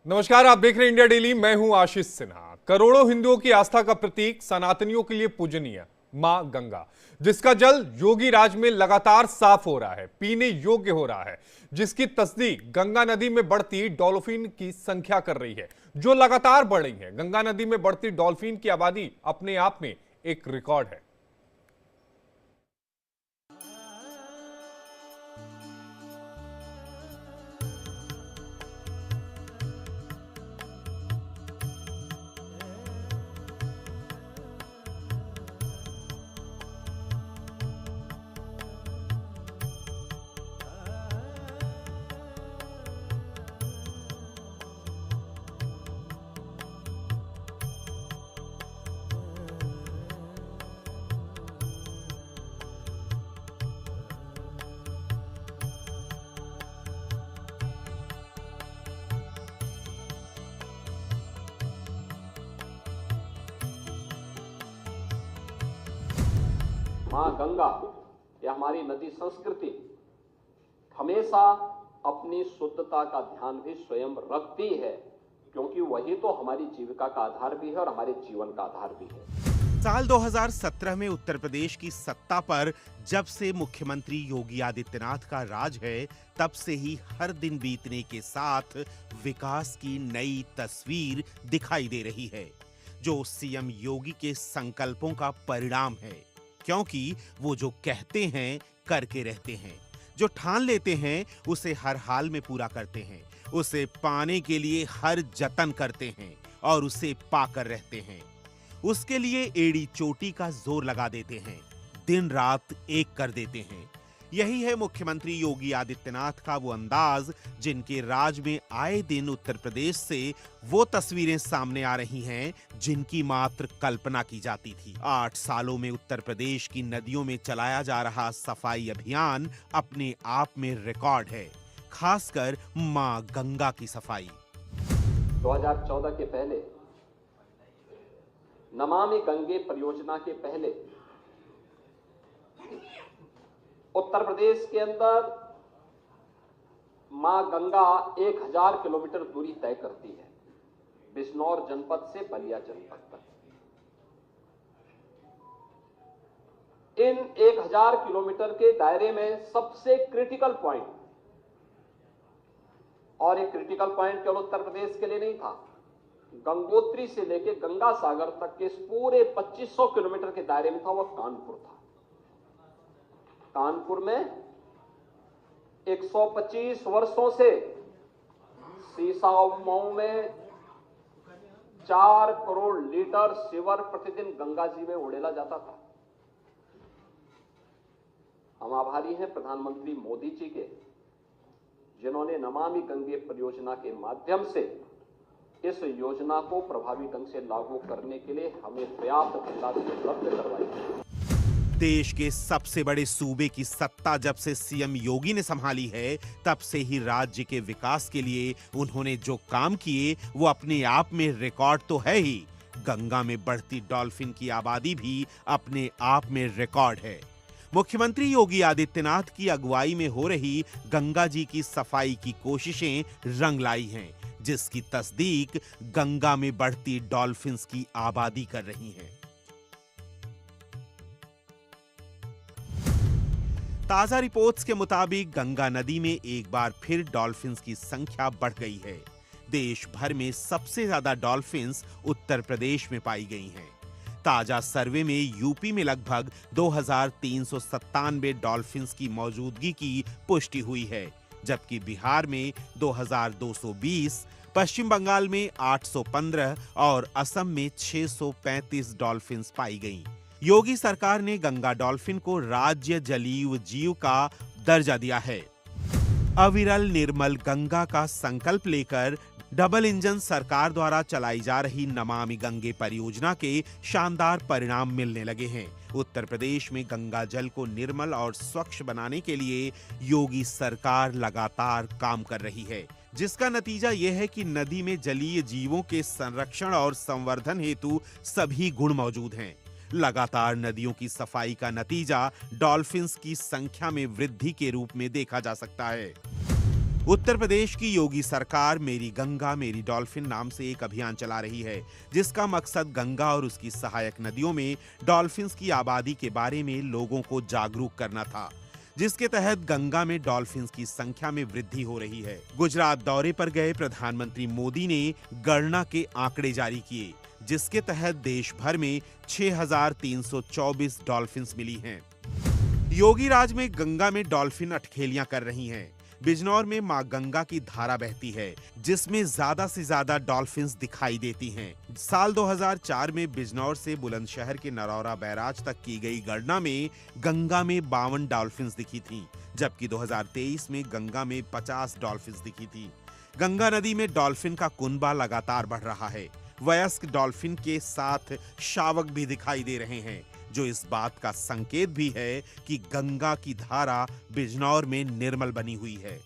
नमस्कार, आप देख रहे हैं इंडिया डेली। मैं हूं आशीष सिन्हा। करोड़ों हिंदुओं की आस्था का प्रतीक, सनातनियों के लिए पूजनीय मां गंगा, जिसका जल योगी राज में लगातार साफ हो रहा है, पीने योग्य हो रहा है, जिसकी तस्दीक गंगा नदी में बढ़ती डॉल्फिन की संख्या कर रही है, जो लगातार बढ़ रही है। गंगा नदी में बढ़ती डॉल्फिन की आबादी अपने आप में एक रिकॉर्ड है। मां गंगा या हमारी नदी संस्कृति हमेशा अपनी शुद्धता का ध्यान भी स्वयं रखती है, क्योंकि वही तो हमारी जीविका का आधार भी है और हमारे जीवन का आधार भी है। साल 2017 में उत्तर प्रदेश की सत्ता पर जब से मुख्यमंत्री योगी आदित्यनाथ का राज है, तब से ही हर दिन बीतने के साथ विकास की नई तस्वीर दिखाई दे रही है, जो सीएम योगी के संकल्पों का परिणाम है। क्योंकि वो जो कहते हैं करके रहते हैं, जो ठान लेते हैं उसे हर हाल में पूरा करते हैं, उसे पाने के लिए हर जतन करते हैं और उसे पाकर रहते हैं। उसके लिए एड़ी चोटी का जोर लगा देते हैं, दिन रात एक कर देते हैं। यही है मुख्यमंत्री योगी आदित्यनाथ का वो अंदाज, जिनके राज में आए दिन उत्तर प्रदेश से वो तस्वीरें सामने आ रही हैं जिनकी मात्र कल्पना की जाती थी। 8 सालों में उत्तर प्रदेश की नदियों में चलाया जा रहा सफाई अभियान अपने आप में रिकॉर्ड है, खासकर मां गंगा की सफाई। 2014 के पहले, नमामि गंगे परियोजना के पहले उत्तर प्रदेश के अंदर मां गंगा 1000 किलोमीटर दूरी तय करती है, बिजनौर जनपद से बलिया जनपद तक। इन 1000 किलोमीटर के दायरे में सबसे क्रिटिकल पॉइंट, और एक क्रिटिकल पॉइंट केवल उत्तर प्रदेश के लिए नहीं था, गंगोत्री से लेकर गंगा सागर तक के इस पूरे 2500 किलोमीटर के दायरे में था, वह कानपुर था। कानपुर में 125 वर्षों से सीसा मऊ में 4 करोड़ लीटर सीवर प्रतिदिन गंगा जी में उड़ेला जाता था। हम आभारी हैं प्रधानमंत्री मोदी जी के, जिन्होंने नमामि गंगे परियोजना के माध्यम से इस योजना को प्रभावी ढंग से लागू करने के लिए हमें पर्याप्त धनराशि उपलब्ध करवाई। देश के सबसे बड़े सूबे की सत्ता जब से सीएम योगी ने संभाली है, तब से ही राज्य के विकास के लिए उन्होंने जो काम किए वो अपने आप में रिकॉर्ड तो है ही। गंगा में बढ़ती डॉल्फिन की आबादी भी अपने आप में रिकॉर्ड है। मुख्यमंत्री योगी आदित्यनाथ की अगुवाई में हो रही गंगा जी की सफाई की कोशिशें रंग लाई हैं, जिसकी तस्दीक गंगा में बढ़ती डॉल्फिन्स की आबादी कर रही है। ताजा रिपोर्ट्स के मुताबिक गंगा नदी में एक बार फिर डॉल्फिन्स की संख्या बढ़ गई है। देश भर में सबसे ज्यादा डॉल्फिन्स उत्तर प्रदेश में पाई गई हैं। ताजा सर्वे में यूपी में लगभग 2397 डॉल्फिन्स की मौजूदगी की पुष्टि हुई है, जबकि बिहार में 2220, पश्चिम बंगाल में 815 और असम में 635 डॉल्फिन्स पाई गईं। योगी सरकार ने गंगा डॉल्फिन को राज्य जलीय जीव का दर्जा दिया है। अविरल निर्मल गंगा का संकल्प लेकर डबल इंजन सरकार द्वारा चलाई जा रही नमामि गंगे परियोजना के शानदार परिणाम मिलने लगे हैं। उत्तर प्रदेश में गंगा जल को निर्मल और स्वच्छ बनाने के लिए योगी सरकार लगातार काम कर रही है, जिसका नतीजा यह है कि नदी में जलीय जीवों के संरक्षण और संवर्धन हेतु सभी गुण मौजूद हैं। लगातार नदियों की सफाई का नतीजा डॉल्फिन्स की संख्या में वृद्धि के रूप में देखा जा सकता है। उत्तर प्रदेश की योगी सरकार मेरी गंगा मेरी डॉल्फिन नाम से एक अभियान चला रही है, जिसका मकसद गंगा और उसकी सहायक नदियों में डॉल्फिन्स की आबादी के बारे में लोगों को जागरूक करना था, जिसके तहत गंगा में डॉल्फिन्स की संख्या में वृद्धि हो रही है। गुजरात दौरे पर गए प्रधानमंत्री मोदी ने गणना के आंकड़े जारी किए, जिसके तहत देश भर में 6,324 डॉल्फिन्स मिली हैं। योगी राज में गंगा में डॉल्फिन अठखेलियां कर रही हैं। बिजनौर में मां गंगा की धारा बहती है, जिसमें ज्यादा से ज्यादा डॉल्फिन्स दिखाई देती हैं। साल 2004 में बिजनौर से बुलंदशहर के नरौरा बैराज तक की गई गणना में गंगा में 52 डॉल्फिन्स दिखी थीं, जबकि 2023 में गंगा में 50 डॉल्फिन्स दिखी थी। गंगा नदी में डॉल्फिन का कुनबा लगातार बढ़ रहा है। वयस्क डॉल्फिन के साथ शावक भी दिखाई दे रहे हैं, जो इस बात का संकेत भी है कि गंगा की धारा बिजनौर में निर्मल बनी हुई है।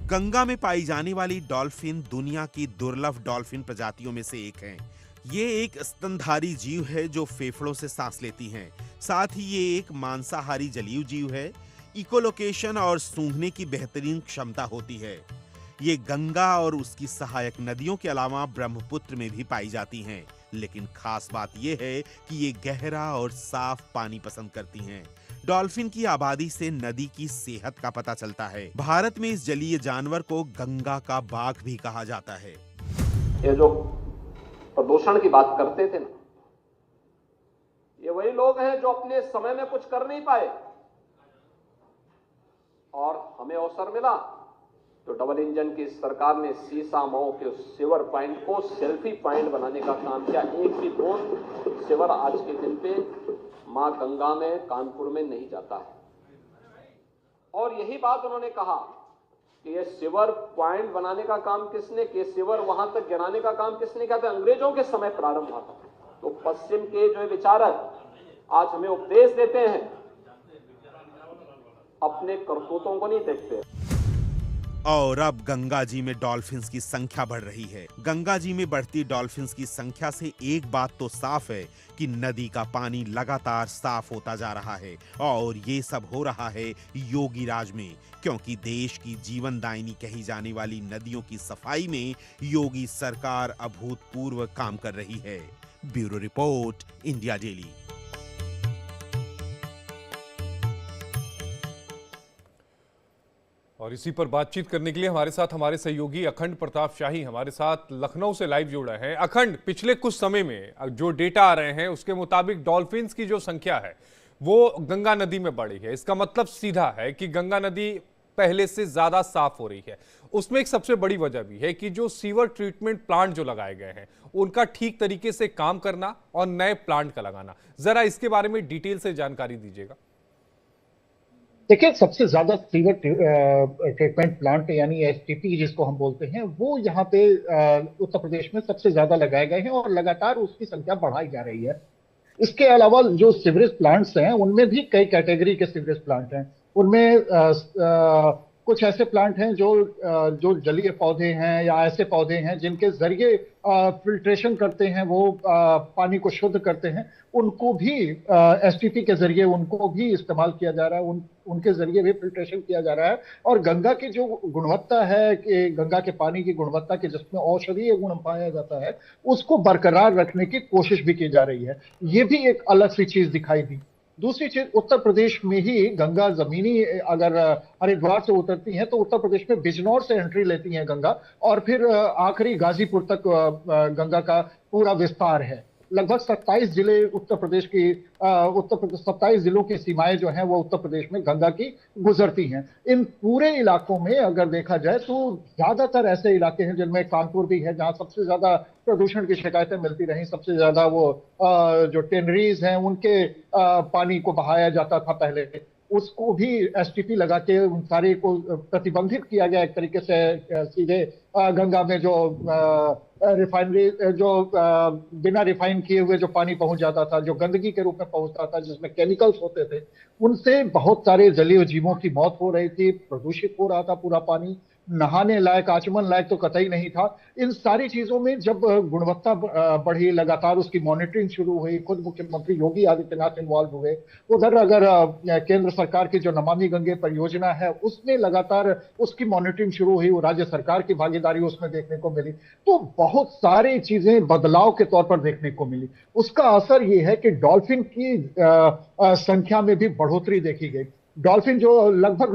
गंगा में पाई जाने वाली डॉल्फिन दुनिया की दुर्लभ डॉल्फिन प्रजातियों में से एक है। ये एक स्तनधारी जीव है जो फेफड़ों से सांस लेती हैं। साथ ही ये एक मांसाहारी जलीय जीव है। इकोलोकेशन और सूंघने की बेहतरीन क्षमता होती है। ये गंगा और उसकी सहायक नदियों के अलावा ब्रह्मपुत्र में भी पाई जाती हैं। लेकिन खास बात यह है कि ये गहरा और साफ पानी पसंद करती हैं। डॉल्फिन की आबादी से नदी की सेहत का पता चलता है। भारत में इस जलीय जानवर को गंगा का बाघ भी कहा जाता है। ये जो प्रदूषण की बात करते थे ना, ये वही लोग हैं जो अपने समय में कुछ कर नहीं पाए और हमें अवसर मिला तो डबल इंजन की सरकार ने सीसा मऊ के सिवर पॉइंट को सेल्फी पॉइंट बनाने का काम किया। एक भी बूंद सिवर आज के दिन पे मां गंगा में कानपुर में नहीं जाता है। और यही बात उन्होंने कहा कि ये सिवर पॉइंट बनाने का काम किसने किया, सिवर वहां तक गिराने का काम किसने किया था? अंग्रेजों के समय प्रारंभ हुआ था। तो पश्चिम के जो विचारक आज हमें उपदेश देते हैं, अपने करतूतों को नहीं देखते। और अब गंगा जी में डॉल्फिन्स की संख्या बढ़ रही है। गंगा जी में बढ़ती डॉल्फिन्स की संख्या से एक बात तो साफ है कि नदी का पानी लगातार साफ होता जा रहा है। और ये सब हो रहा है योगी राज में, क्योंकि देश की जीवनदायिनी कही जाने वाली नदियों की सफाई में योगी सरकार अभूतपूर्व काम कर रही है। Bureau report, India daily. और इसी पर बातचीत करने के लिए हमारे साथ हमारे सहयोगी अखंड प्रताप शाही हमारे साथ लखनऊ से लाइव जुड़ा है। अखंड, पिछले कुछ समय में जो डेटा आ रहे हैं उसके मुताबिक डॉल्फिन्स की जो संख्या है वो गंगा नदी में बढ़ी है। इसका मतलब सीधा है कि गंगा नदी पहले से ज्यादा साफ हो रही है। उसमें एक सबसे बड़ी वजह भी है कि जो सीवर ट्रीटमेंट प्लांट जो लगाए गए हैं उनका ठीक तरीके से काम करना और नए प्लांट का लगाना। जरा इसके बारे में डिटेल से जानकारी दीजिएगा। देखिए, सबसे ज्यादा सीवर ट्रीटमेंट प्लांट यानी एसटीपी जिसको हम बोलते हैं, वो यहाँ पे उत्तर प्रदेश में सबसे ज्यादा लगाए गए हैं और लगातार उसकी संख्या बढ़ाई जा रही है। इसके अलावा जो सीवरेज प्लांट्स हैं उनमें भी कई कैटेगरी के सीवरेज प्लांट हैं। उनमें कुछ ऐसे प्लांट हैं जो जलीय पौधे हैं या ऐसे पौधे हैं जिनके जरिए फिल्ट्रेशन करते हैं, वो पानी को शुद्ध करते हैं। उनको भी एसटीपी के जरिए उनको भी इस्तेमाल किया जा रहा है, उनके जरिए भी फिल्ट्रेशन किया जा रहा है। और गंगा की जो गुणवत्ता है कि गंगा के पानी की गुणवत्ता के जिसमें औषधीय गुण पाया जाता है, उसको बरकरार रखने की कोशिश भी की जा रही है। ये भी एक अलग सी चीज दिखाई दी। दूसरी चीज, उत्तर प्रदेश में ही गंगा जमीनी अगर हरिद्वार से उतरती है तो उत्तर प्रदेश में बिजनौर से एंट्री लेती है गंगा, और फिर आखिरी गाजीपुर तक गंगा का पूरा विस्तार है। लगभग 27 जिले उत्तर प्रदेश 27 जिलों की सीमाएं जो हैं वो उत्तर प्रदेश में गंगा की गुजरती हैं। इन पूरे इलाकों में अगर देखा जाए तो ज्यादातर ऐसे इलाके हैं जिनमें कानपुर भी है, जहां सबसे ज्यादा प्रदूषण की शिकायतें मिलती रही। सबसे ज्यादा वो जो टेनरीज हैं उनके पानी को बहाया जाता था पहले, उसको भी एसटीपी लगा के उन सारे को प्रतिबंधित किया गया एक तरीके से। सीधे गंगा में जो रिफाइनरी जो बिना रिफाइन किए हुए जो पानी पहुंच जाता था, जो गंदगी के रूप में पहुंचता था, जिसमें केमिकल्स होते थे, उनसे बहुत सारे जलीय जीवों की मौत हो रही थी, प्रदूषित हो रहा था पूरा पानी। नहाने लायक, आचमन लायक तो कतई नहीं था। इन सारी चीजों में जब गुणवत्ता बढ़ी, लगातार उसकी मॉनिटरिंग शुरू हुई, खुद मुख्यमंत्री योगी आदित्यनाथ इन्वॉल्व हुए। उधर अगर केंद्र सरकार की जो नमामि गंगे परियोजना है उसमें लगातार उसकी मॉनिटरिंग शुरू हुई, वो राज्य सरकार की भागीदारी उसमें देखने को मिली, तो बहुत सारी चीजें बदलाव के तौर पर देखने को मिली। उसका असर ये है कि डॉल्फिन की संख्या में भी बढ़ोतरी देखी गई। डॉल्फिन जो लगभग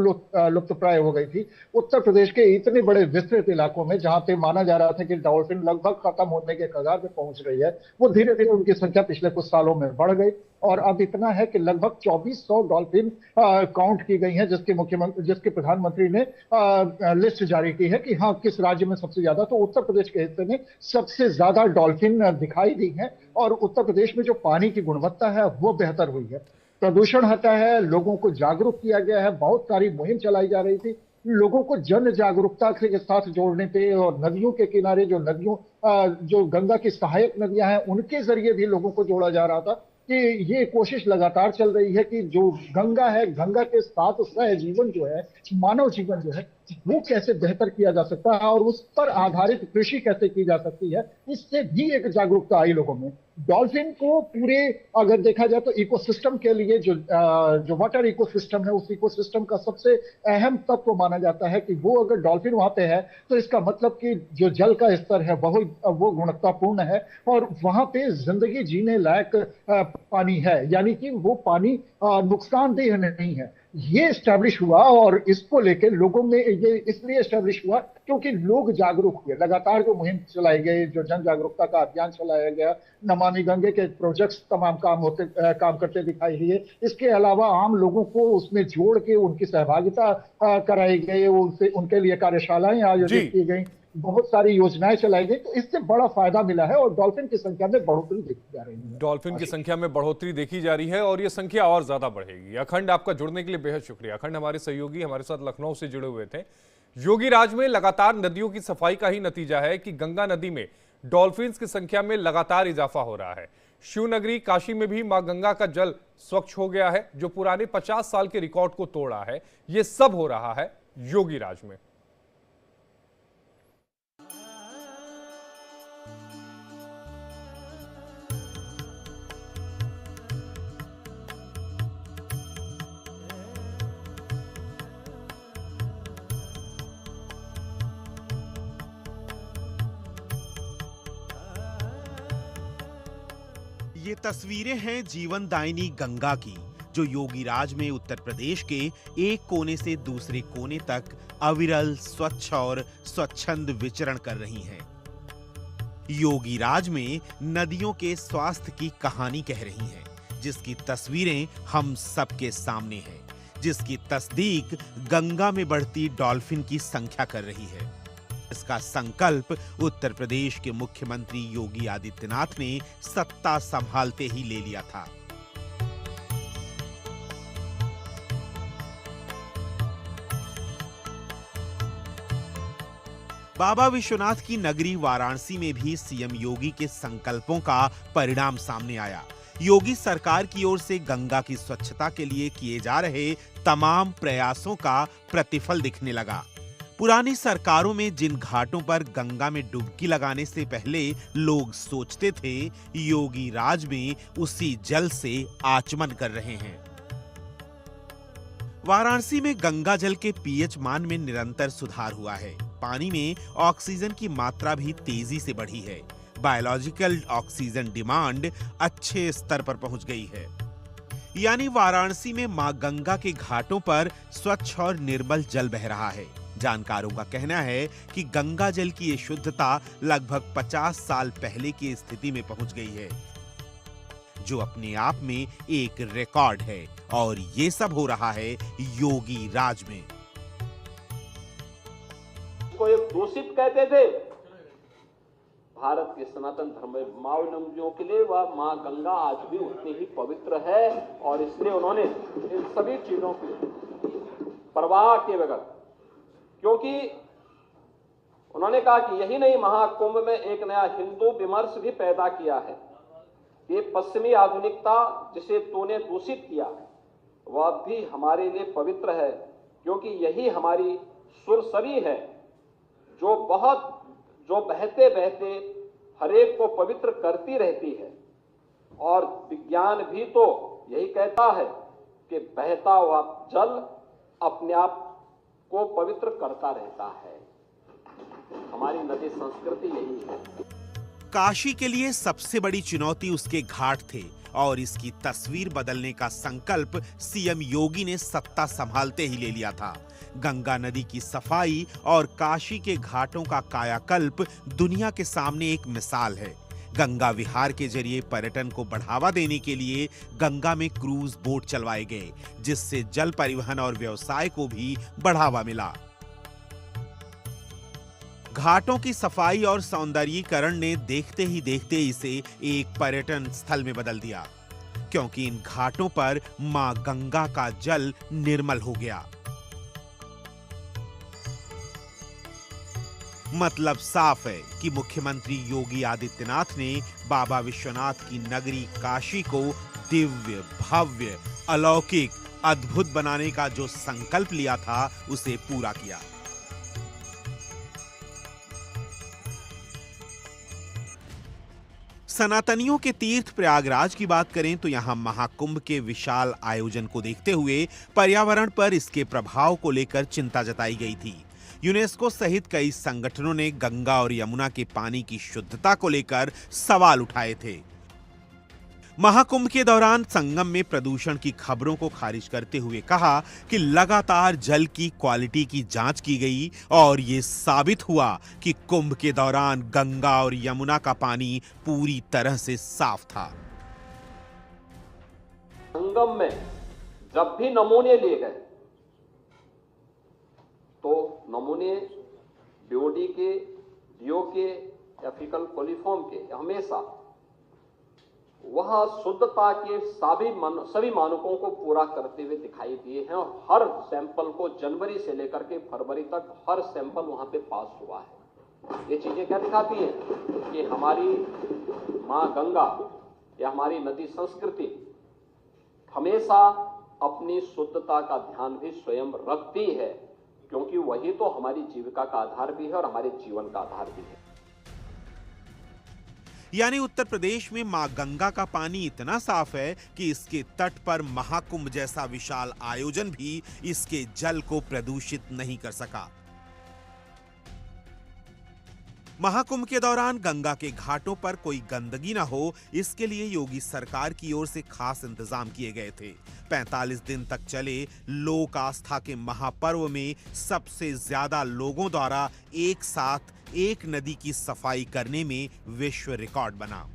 लुप्तप्राय हो गई थी, उत्तर प्रदेश के इतने बड़े विस्तृत इलाकों में जहां पे माना जा रहा था कि डॉल्फिन लगभग खत्म होने के कगार पे पहुंच रही है, वो धीरे धीरे उनकी संख्या पिछले कुछ सालों में बढ़ गई और अब इतना है कि लगभग 2400 डॉल्फिन काउंट की गई हैं, जिसके प्रधानमंत्री ने लिस्ट जारी की है कि हाँ किस राज्य में सबसे ज्यादा। तो उत्तर प्रदेश के हिस्से में सबसे ज्यादा डॉल्फिन दिखाई दी है और उत्तर प्रदेश में जो पानी की गुणवत्ता है वो बेहतर हुई है, प्रदूषण हटा है, लोगों को जागरूक किया गया है, बहुत सारी मुहिम चलाई जा रही थी लोगों को जन जागरूकता के साथ जोड़ने पे। और नदियों के किनारे जो गंगा की सहायक नदियां हैं उनके जरिए भी लोगों को जोड़ा जा रहा था कि ये कोशिश लगातार चल रही है कि जो गंगा है, गंगा के साथ सह जीवन जो है, मानव जीवन जो है, वो कैसे बेहतर किया जा सकता है और उस पर आधारित कृषि कैसे की जा सकती है, इससे भी एक जागरूकता आई लोगों में। डॉल्फिन को पूरे अगर देखा जाए तो इकोसिस्टम के लिए जो वाटर इकोसिस्टम है, उस इकोसिस्टम का सबसे अहम तत्व माना जाता है कि वो अगर डॉल्फिन वहां पे है तो इसका मतलब कि जो जल का स्तर है वो गुणवत्तापूर्ण है और वहां पे जिंदगी जीने लायक पानी है, यानी कि वो पानी नुकसानदेह नहीं है। ये एस्टैब्लिश हुआ और इसको लेकर लोगों में ये इसलिए एस्टैब्लिश हुआ क्योंकि लोग जागरूक हुए। लगातार जो मुहिम चलाई गई, जो जन जागरूकता का अभियान चलाया गया, नमामि गंगे के प्रोजेक्ट्स तमाम काम करते दिखाई दिए। इसके अलावा आम लोगों को उसमें जोड़ के उनकी सहभागिता कराई गई, उनके लिए कार्यशालाएं आयोजित की गई, बहुत सारी योजनाएं चलाई गई, तो इससे बड़ा फायदा मिला है और डॉल्फिन की संख्या में बढ़ोतरी देखी जा रही है। डॉल्फिन की संख्या में बढ़ोतरी देखी जा रही है और ये संख्या और ज्यादा बढ़ेगी। अखंड, आपका जुड़ने के लिए बेहद शुक्रिया। अखंड हमारे सहयोगी हमारे साथ लखनऊ से जुड़े हुए थे। योगी राज में लगातार नदियों की सफाई का ही नतीजा है कि गंगा नदी में डॉल्फिन्स की संख्या में लगातार इजाफा हो रहा है। शिवनगरी काशी में भी मां गंगा का जल स्वच्छ हो गया है, जो पुराने 50 साल के रिकॉर्ड को तोड़ा है। ये सब हो रहा है योगी राज में। ये तस्वीरें हैं जीवनदायिनी गंगा की, जो योगी राज में उत्तर प्रदेश के एक कोने से दूसरे कोने तक अविरल, स्वच्छ और स्वच्छंद विचरण कर रही हैं। योगी राज में नदियों के स्वास्थ्य की कहानी कह रही हैं, जिसकी तस्वीरें हम सबके सामने हैं, जिसकी तस्दीक गंगा में बढ़ती डॉल्फिन की संख्या कर रही है। इसका संकल्प उत्तर प्रदेश के मुख्यमंत्री योगी आदित्यनाथ ने सत्ता संभालते ही ले लिया था। बाबा विश्वनाथ की नगरी वाराणसी में भी सीएम योगी के संकल्पों का परिणाम सामने आया। योगी सरकार की ओर से गंगा की स्वच्छता के लिए किए जा रहे तमाम प्रयासों का प्रतिफल दिखने लगा। पुरानी सरकारों में जिन घाटों पर गंगा में डुबकी लगाने से पहले लोग सोचते थे, योगी राज में उसी जल से आचमन कर रहे हैं। वाराणसी में गंगा जल के पीएच मान में निरंतर सुधार हुआ है। पानी में ऑक्सीजन की मात्रा भी तेजी से बढ़ी है। बायोलॉजिकल ऑक्सीजन डिमांड अच्छे स्तर पर पहुंच गई है। यानी वाराणसी में मां गंगा के घाटों पर स्वच्छ और निर्मल जल बह रहा है। जानकारों का कहना है कि गंगा जल की ये शुद्धता लगभग 50 साल पहले की स्थिति में पहुंच गई है, जो अपने आप में एक रिकॉर्ड है। और ये सब हो रहा है योगी राज में। को एक दूषित कहते थे, भारत के सनातन धर्मावलंबियों के लिए वह मां गंगा आज भी उतनी ही पवित्र है और इसलिए उन्होंने इन सभी चीजों की परवाह के बगैर, क्योंकि उन्होंने कहा कि यही नहीं, महाकुंभ में एक नया हिंदू विमर्श भी पैदा किया है। ये पश्चिमी आधुनिकता जिसे तूने दूषित किया वह भी हमारे लिए पवित्र है, क्योंकि यही हमारी सुरसरी है जो बहते बहते हरेक को पवित्र करती रहती है। और विज्ञान भी तो यही कहता है कि बहता हुआ जल अपने आप को पवित्र करता रहता है। हमारी नदी संस्कृति यही है। काशी के लिए सबसे बड़ी चुनौती उसके घाट थे और इसकी तस्वीर बदलने का संकल्प सीएम योगी ने सत्ता संभालते ही ले लिया था। गंगा नदी की सफाई और काशी के घाटों का कायाकल्प दुनिया के सामने एक मिसाल है। गंगा विहार के जरिए पर्यटन को बढ़ावा देने के लिए गंगा में क्रूज बोट चलवाए गए, जिससे जल परिवहन और व्यवसाय को भी बढ़ावा मिला। घाटों की सफाई और सौंदर्यीकरण ने देखते ही देखते इसे एक पर्यटन स्थल में बदल दिया, क्योंकि इन घाटों पर मां गंगा का जल निर्मल हो गया। मतलब साफ है कि मुख्यमंत्री योगी आदित्यनाथ ने बाबा विश्वनाथ की नगरी काशी को दिव्य, भव्य, अलौकिक, अद्भुत बनाने का जो संकल्प लिया था उसे पूरा किया। सनातनियों के तीर्थ प्रयागराज की बात करें तो यहां महाकुंभ के विशाल आयोजन को देखते हुए पर्यावरण पर इसके प्रभाव को लेकर चिंता जताई गई थी। यूनेस्को सहित कई संगठनों ने गंगा और यमुना के पानी की शुद्धता को लेकर सवाल उठाए थे। महाकुंभ के दौरान संगम में प्रदूषण की खबरों को खारिज करते हुए कहा कि लगातार जल की क्वालिटी की जांच की गई और ये साबित हुआ कि कुंभ के दौरान गंगा और यमुना का पानी पूरी तरह से साफ था। संगम में जब भी नमूने लिए गए तो नमूने बीओडी के, डीओ के या फीकल कोलिफॉर्म के हमेशा वह शुद्धता के सभी मानकों को पूरा करते हुए दिखाई दिए हैं और हर सैंपल को जनवरी से लेकर के फरवरी तक हर सैंपल वहां पे पास हुआ है। ये चीजें क्या दिखाती हैं कि हमारी मां गंगा या हमारी नदी संस्कृति हमेशा अपनी शुद्धता का ध्यान भी स्वयं रखती है, क्योंकि वही तो हमारी जीविका का आधार भी है और हमारे जीवन का आधार भी है। यानी उत्तर प्रदेश में मां गंगा का पानी इतना साफ है कि इसके तट पर महाकुंभ जैसा विशाल आयोजन भी इसके जल को प्रदूषित नहीं कर सका। महाकुंभ के दौरान गंगा के घाटों पर कोई गंदगी ना हो, इसके लिए योगी सरकार की ओर से खास इंतजाम किए गए थे। 45 दिन तक चले लोक आस्था के महापर्व में सबसे ज्यादा लोगों द्वारा एक साथ एक नदी की सफाई करने में विश्व रिकॉर्ड बना।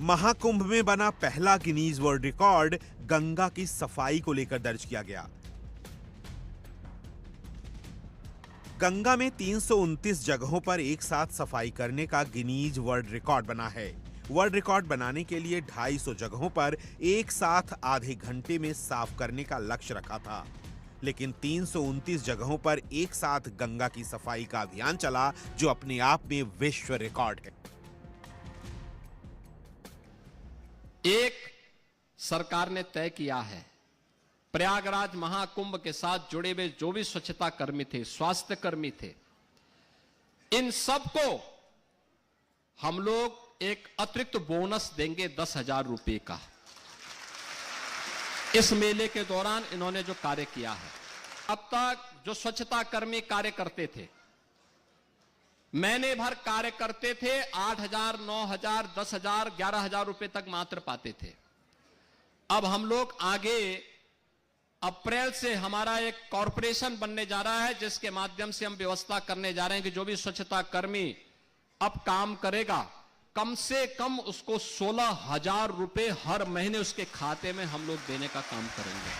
महाकुंभ में बना पहला गिनीज वर्ल्ड रिकॉर्ड गंगा की सफाई को लेकर दर्ज किया गया। गंगा में 329 जगहों पर एक साथ सफाई करने का गिनीज वर्ल्ड रिकॉर्ड बना है। वर्ल्ड रिकॉर्ड बनाने के लिए 250 जगहों पर एक साथ आधे घंटे में साफ करने का लक्ष्य रखा था, लेकिन 329 जगहों पर एक साथ गंगा की सफाई का अभियान चला, जो अपने आप में विश्व रिकॉर्ड है। एक सरकार ने तय किया है, प्रयागराज महाकुंभ के साथ जुड़े हुए जो भी स्वच्छता कर्मी थे, स्वास्थ्य कर्मी थे, इन सबको हम लोग एक अतिरिक्त बोनस देंगे 10,000 रुपए का। इस मेले के दौरान इन्होंने जो कार्य किया है, अब तक जो स्वच्छता कर्मी कार्य करते थे, महीने भर कार्य करते थे, 8,000, 9,000, 10,000, 11,000 रुपए तक मात्र पाते थे। अब हम लोग आगे अप्रैल से हमारा एक कॉरपोरेशन बनने जा रहा है, जिसके माध्यम से हम व्यवस्था करने जा रहे हैं कि जो भी स्वच्छता कर्मी अब काम करेगा, कम से कम उसको 16,000 रुपए हर महीने उसके खाते में हम लोग देने का काम करेंगे।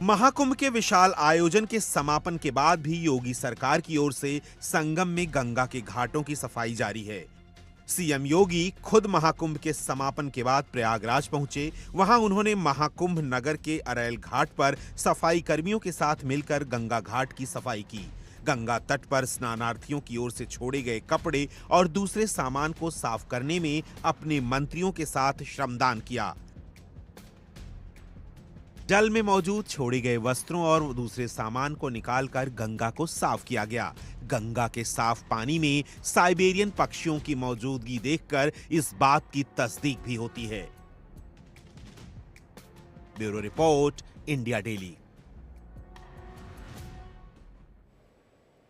महाकुंभ के विशाल आयोजन के समापन के बाद भी योगी सरकार की ओर से संगम में गंगा के घाटों की सफाई जारी है। सीएम योगी खुद महाकुंभ के समापन के बाद प्रयागराज पहुंचे। वहां उन्होंने महाकुंभ नगर के अरैल घाट पर सफाई कर्मियों के साथ मिलकर गंगा घाट की सफाई की। गंगा तट पर स्नानार्थियों की ओर से छोड़े गए कपड़े और दूसरे सामान को साफ करने में अपने मंत्रियों के साथ श्रमदान किया। जल में मौजूद छोड़े गए वस्त्रों और दूसरे सामान को निकालकर गंगा को साफ किया गया। गंगा के साफ पानी में साइबेरियन पक्षियों की मौजूदगी देखकर इस बात की तस्दीक भी होती है। Bureau report, India daily.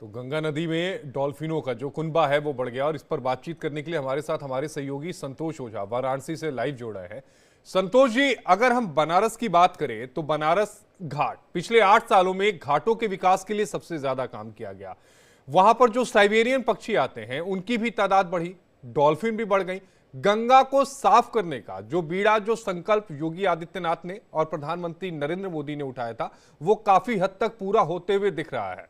तो गंगा नदी में डॉल्फिनों का जो कुनबा है वो बढ़ गया और इस पर बातचीत करने के लिए हमारे साथ हमारे सहयोगी संतोष ओझा वाराणसी से लाइव जोड़ा है। संतोष जी, अगर हम बनारस की बात करें तो बनारस घाट पिछले 8 सालों में घाटों के विकास के लिए सबसे ज्यादा काम किया गया। वहां पर जो साइबेरियन पक्षी आते हैं उनकी भी तादाद बढ़ी, डॉल्फिन भी बढ़ गई। गंगा को साफ करने का जो बीड़ा, जो संकल्प योगी आदित्यनाथ ने और प्रधानमंत्री नरेंद्र मोदी ने उठाया था, वो काफी हद तक पूरा होते हुए दिख रहा है।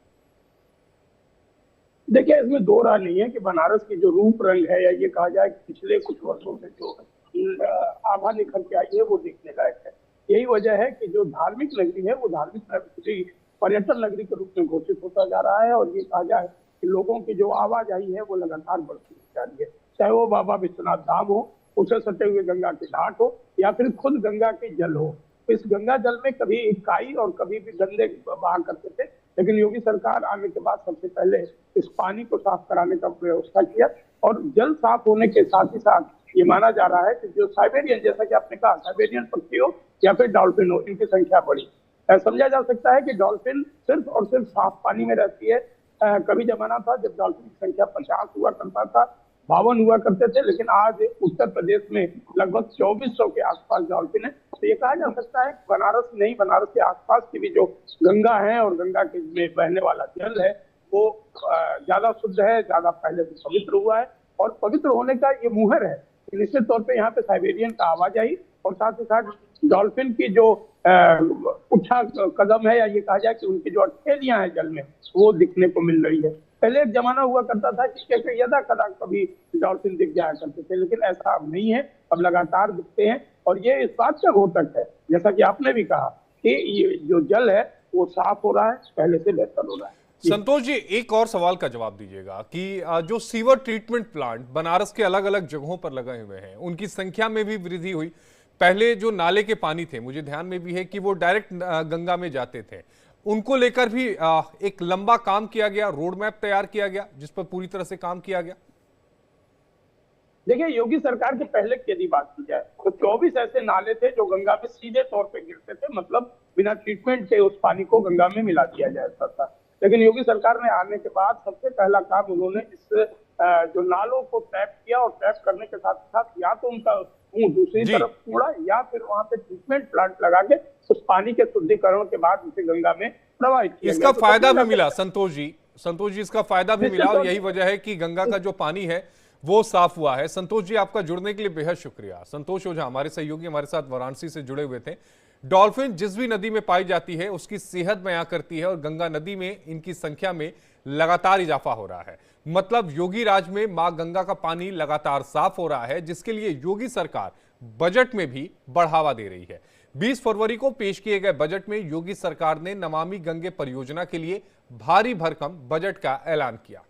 देखिए, इसमें दो राय नहीं है कि बनारस की जो रूप रंग है, या ये कहा जाए कि पिछले कुछ वर्षों से जो आभा निखर के आई है, वो देखने लायक है। यही वजह है कि जो धार्मिक नगरी है वो धार्मिक नगरी, पर्यटन नगरी के रूप में घोषित होता जा रहा है। और ये कहा जाए कि लोगों की जो आवाजाही है वो लगातार बढ़ती जा रही है, चाहे वो बाबा विश्वनाथ धाम हो, उसे सटे हुए गंगा के घाट हो, या फिर खुद गंगा के जल हो। इस गंगा जल में कभी काई और कभी भी गंदे बहा करते थे, लेकिन योगी सरकार आने के बाद सबसे पहले इस पानी को साफ कराने का व्यवस्था किया। और जल साफ होने के साथ ही साथ ये माना जा रहा है कि जो साइबेरियन, जैसा कि आपने कहा, साइबेरियन पक्षी हो या फिर डॉल्फिन हो, इनकी संख्या बढ़ी। समझा जा सकता है कि डॉल्फिन सिर्फ और सिर्फ साफ पानी में रहती है। कभी जमाना था जब डॉल्फिन की संख्या 50 हुआ करता था, 52 हुआ करते थे, लेकिन आज उत्तर प्रदेश में लगभग 2400 के आसपास डॉल्फिन है। तो ये कहा जा सकता है बनारस नहीं, बनारस के आसपास की भी जो गंगा है और गंगा के में बहने वाला जल है वो ज्यादा शुद्ध है, ज्यादा पहले से पवित्र हुआ है। और पवित्र होने का ये मुहर है। निश्चित तौर पे यहाँ पे साइबेरियन का आवाजाही और साथ ही साथ डॉल्फिन की जो उठा कदम है, या ये कहा जाए कि उनकी जो अठेलियां हैं जल में, वो दिखने को मिल रही है। पहले एक जमाना हुआ करता था कि यदा कदा कभी डॉल्फिन दिख जाया करते थे, लेकिन ऐसा अब नहीं है। अब लगातार दिखते हैं और ये इस बात का घोतक है, जैसा कि आपने भी कहा, कि ये जो जल है वो साफ हो रहा है, पहले से बेहतर हो रहा है। संतोष जी, एक और सवाल का जवाब दीजिएगा कि जो सीवर ट्रीटमेंट प्लांट बनारस के अलग अलग जगहों पर लगे हुए हैं, उनकी संख्या में भी वृद्धि हुई। पहले जो नाले के पानी थे, मुझे ध्यान में भी है कि वो डायरेक्ट गंगा में जाते थे, उनको लेकर भी एक लंबा काम किया गया, रोड मैप तैयार किया गया, जिस पर पूरी तरह से काम किया गया। देखिए, योगी सरकार के पहले की यदि बात की जाए तो 24 ऐसे नाले थे जो गंगा में सीधे तौर पे गिरते थे, मतलब बिना ट्रीटमेंट के उस पानी को गंगा में मिला दिया जाता था। लेकिन योगी सरकार ने आने के बाद सबसे पहला काम उन्होंने इस जो नालों को टैप किया, और टैप करने के साथ साथ या तो उनका मुंह दूसरी तरफ मोड़ा, या फिर वहां पे ट्रीटमेंट प्लांट लगा के उस पानी के शुद्धिकरण के बाद उसे गंगा में प्रवाहित किया। इसका फायदा भी मिला संतोष जी, इसका फायदा भी मिला, और यही वजह है कि गंगा का जो पानी है वो साफ हुआ है। संतोष जी, आपका जुड़ने के लिए बेहद शुक्रिया। संतोष ओझा हमारे सहयोगी हमारे साथ वाराणसी से जुड़े हुए थे। डॉल्फिन जिस भी नदी में पाई जाती है उसकी सेहत बयां करती है, और गंगा नदी में इनकी संख्या में लगातार इजाफा हो रहा है। मतलब योगी राज में मां गंगा का पानी लगातार साफ हो रहा है, जिसके लिए योगी सरकार बजट में भी बढ़ावा दे रही है। 20 फरवरी को पेश किए गए बजट में योगी सरकार ने नमामि गंगे परियोजना के लिए भारी भरकम बजट का ऐलान किया।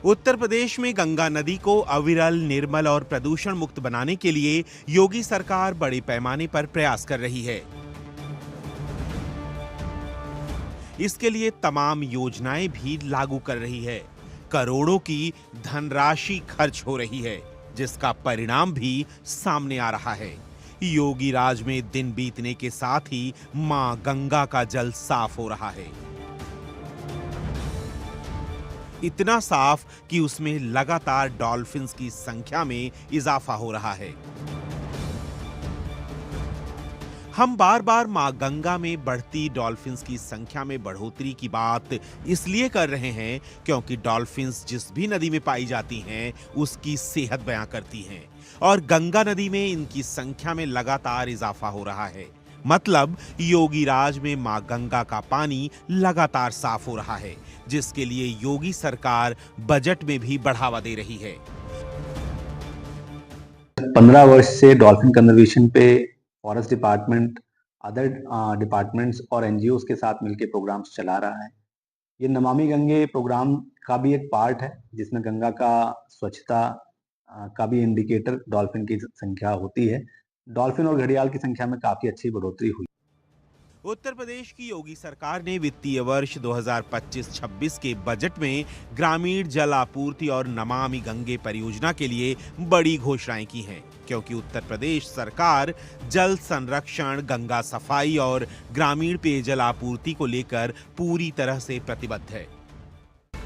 उत्तर प्रदेश में गंगा नदी को अविरल, निर्मल और प्रदूषण मुक्त बनाने के लिए योगी सरकार बड़े पैमाने पर प्रयास कर रही है। इसके लिए तमाम योजनाएं भी लागू कर रही है। करोड़ों की धनराशि खर्च हो रही है, जिसका परिणाम भी सामने आ रहा है। योगी राज में दिन बीतने के साथ ही मां गंगा का जल साफ हो रहा है, इतना साफ कि उसमें लगातार डॉल्फिन्स की संख्या में इजाफा हो रहा है। हम बार बार मां गंगा में बढ़ती डॉल्फिन्स की संख्या में बढ़ोतरी की बात इसलिए कर रहे हैं क्योंकि डॉल्फिन्स जिस भी नदी में पाई जाती हैं उसकी सेहत बयां करती हैं, और गंगा नदी में इनकी संख्या में लगातार इजाफा हो रहा है। मतलब योगी राज में मां गंगा का पानी लगातार साफ हो रहा है, जिसके लिए योगी सरकार बजट में भी बढ़ावा दे रही है। 15 वर्ष से डॉल्फिन कंजर्वेशन पे फॉरेस्ट डिपार्टमेंट, अदर डिपार्टमेंट्स और एनजीओज के साथ मिलकर प्रोग्राम्स चला रहा है। ये नमामि गंगे प्रोग्राम का भी एक पार्ट है, जिसमें गंगा का स्वच्छता का भी इंडिकेटर डॉल्फिन की संख्या होती है। डॉल्फिन और घड़ियाल की संख्या में काफी अच्छी बढ़ोतरी हुई। उत्तर प्रदेश की योगी सरकार ने वित्तीय वर्ष 2025-26 के बजट में ग्रामीण जल आपूर्ति और नमामि गंगे परियोजना के लिए बड़ी घोषणाएं की हैं, क्योंकि उत्तर प्रदेश सरकार जल संरक्षण, गंगा सफाई और ग्रामीण पेयजल आपूर्ति को लेकर पूरी तरह से प्रतिबद्ध है।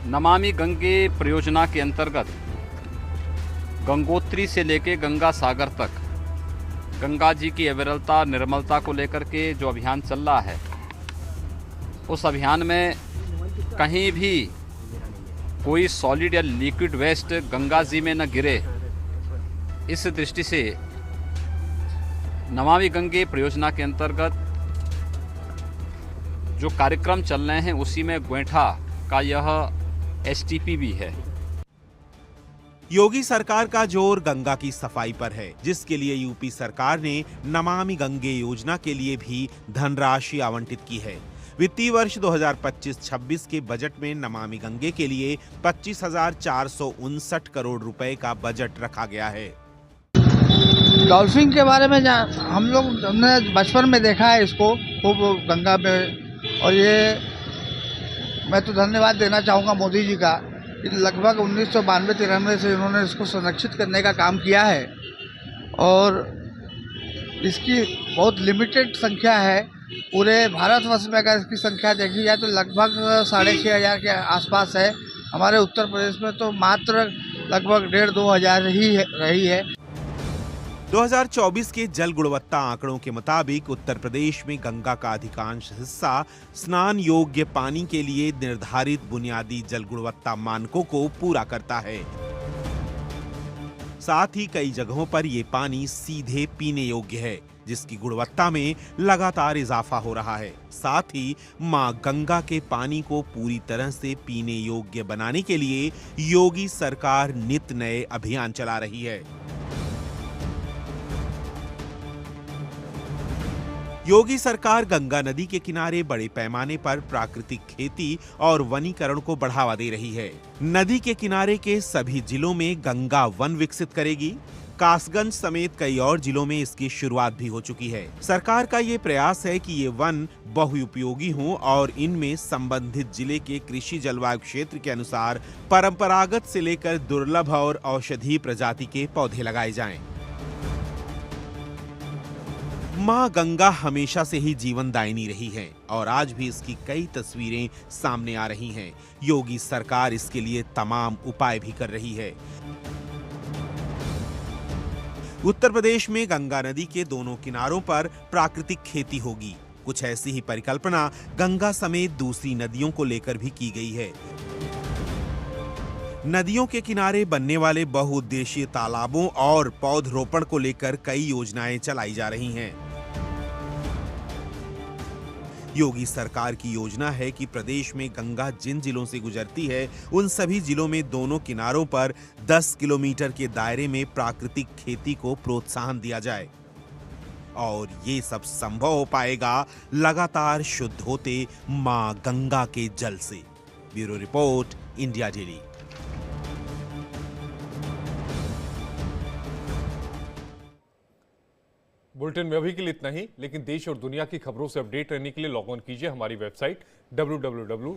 नमामि गंगे परियोजना के अंतर्गत गंगोत्री से लेके गंगा सागर तक गंगा जी की अविरलता, निर्मलता को लेकर के जो अभियान चल रहा है, उस अभियान में कहीं भी कोई सॉलिड या लिक्विड वेस्ट गंगा जी में न गिरे, इस दृष्टि से नमामि गंगे परियोजना के अंतर्गत जो कार्यक्रम चल रहे हैं उसी में गोइठा का यह एसटीपी भी है। योगी सरकार का जोर गंगा की सफाई पर है, जिसके लिए यूपी सरकार ने नमामि गंगे योजना के लिए भी धनराशि आवंटित की है। वित्तीय वर्ष 2025-26 के बजट में नमामि गंगे के लिए 25,459 करोड़ रुपए का बजट रखा गया है। डॉल्फिन के बारे में हमने बचपन में देखा है इसको खूब गंगा में, और ये मैं तो धन्यवाद देना चाहूँगा मोदी जी का। लगभग 1992-93 से इन्होंने इसको संरक्षित करने का काम किया है, और इसकी बहुत लिमिटेड संख्या है। पूरे भारतवर्ष में अगर इसकी संख्या देखी जाए तो लगभग 6,500 के आसपास है। हमारे उत्तर प्रदेश में तो मात्र लगभग 1,500-2 हज़ार ही रही है। 2024 के जल गुणवत्ता आंकड़ों के मुताबिक उत्तर प्रदेश में गंगा का अधिकांश हिस्सा स्नान योग्य पानी के लिए निर्धारित बुनियादी जल गुणवत्ता मानकों को पूरा करता है। साथ ही कई जगहों पर ये पानी सीधे पीने योग्य है, जिसकी गुणवत्ता में लगातार इजाफा हो रहा है। साथ ही मां गंगा के पानी को पूरी तरह से पीने योग्य बनाने के लिए योगी सरकार नित नए अभियान चला रही है। योगी सरकार गंगा नदी के किनारे बड़े पैमाने पर प्राकृतिक खेती और वनीकरण को बढ़ावा दे रही है। नदी के किनारे के सभी जिलों में गंगा वन विकसित करेगी। कासगंज समेत कई और जिलों में इसकी शुरुआत भी हो चुकी है। सरकार का ये प्रयास है कि ये वन बहुउपयोगी हों और इनमें संबंधित जिले के कृषि जलवायु क्षेत्र के अनुसार परंपरागत से लेकर दुर्लभ और औषधीय प्रजाति के पौधे लगाए जाएं। मां गंगा हमेशा से ही जीवनदायिनी रही है और आज भी इसकी कई तस्वीरें सामने आ रही हैं। योगी सरकार इसके लिए तमाम उपाय भी कर रही है। उत्तर प्रदेश में गंगा नदी के दोनों किनारों पर प्राकृतिक खेती होगी। कुछ ऐसी ही परिकल्पना गंगा समेत दूसरी नदियों को लेकर भी की गई है। नदियों के किनारे बनने वाले बहुउद्देशीय तालाबों और पौधरोपण को लेकर कई योजनाएं चलाई जा रही हैं। योगी सरकार की योजना है कि प्रदेश में गंगा जिन जिलों से गुजरती है उन सभी जिलों में दोनों किनारों पर 10 किलोमीटर के दायरे में प्राकृतिक खेती को प्रोत्साहन दिया जाए, और ये सब संभव हो पाएगा लगातार शुद्ध होते मां गंगा के जल से। Bureau report, India daily. Bulletin में अभी के लिए इतना ही, लेकिन देश और दुनिया की खबरों से अपडेट रहने के लिए लॉग ऑन कीजिए हमारी वेबसाइट www